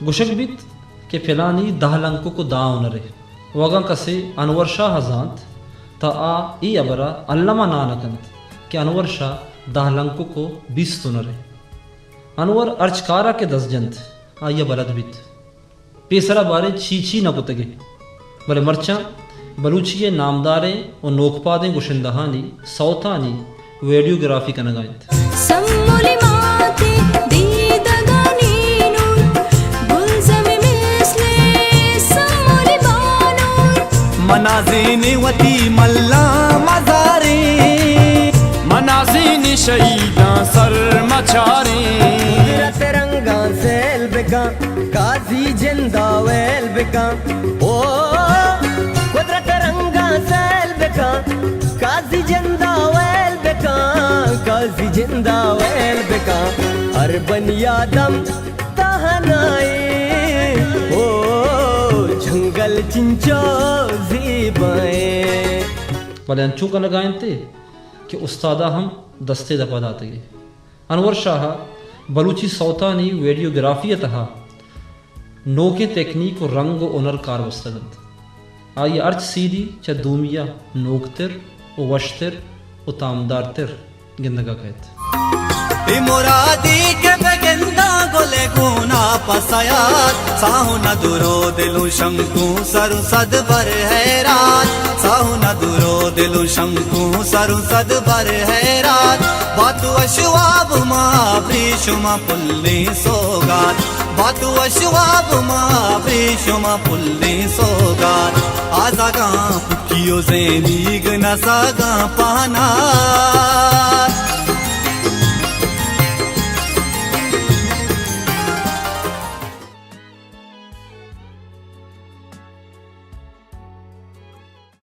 गुशक बीत के फिलानी दाहलंको को दाव नरे वगा कसे अनवर शाह हजांत ता आ ई अबरा अल्लमा नानकंत के अनवर शाह दाहलंको को बीस तो नरे अनवर अर्चकारा के दस जंत आइया बलद बीत पेसरा बारे छी न पुतगे बले मरचा बलूचिये नामदारे और नोकपादे गुशिंदहानी सौतानी वीडियोग्राफी का नगायत मनाज़ीनी वती मल्ला मज़ारे मनाज़ीनी शहीदा सर मचारे तिरंगा सेल बेका काजी जिंदा वेल बेका ओ कुदरत रंगा सेल बेका काजी जिंदा वेल बेका काजी जिंदा वेल बेका हर बनियादम तहनाए ओ जंगल चिंचो ज़ीबाए भले अंचू का लगाएं थे कि उस्तादा हम दस्ते दफा दाते अनवर शाह बलूची सौतानी वीडियोग्राफी तहा नोके टेक्निक और रंग और ओनर कार वस्तगंत आइए अर्च सीधी च दूमिया नोकतिर ओ वश्तिर ओ तामदार तिर गिंदगा कहत मुरादी के बेगंदा गोले गुना पसायात साहु न दुरो दिलु शंकु सरु सद बर है रात साहु न दुरो दिलु शंकु सरु सद बर है रात बातु अशवाब मा प्रीशुमा पुल्ली सोगात बातु अशवाब मा प्रीशुमा पुल्ली सोगात आजागा कियो ज़ेनीग न सागा पाना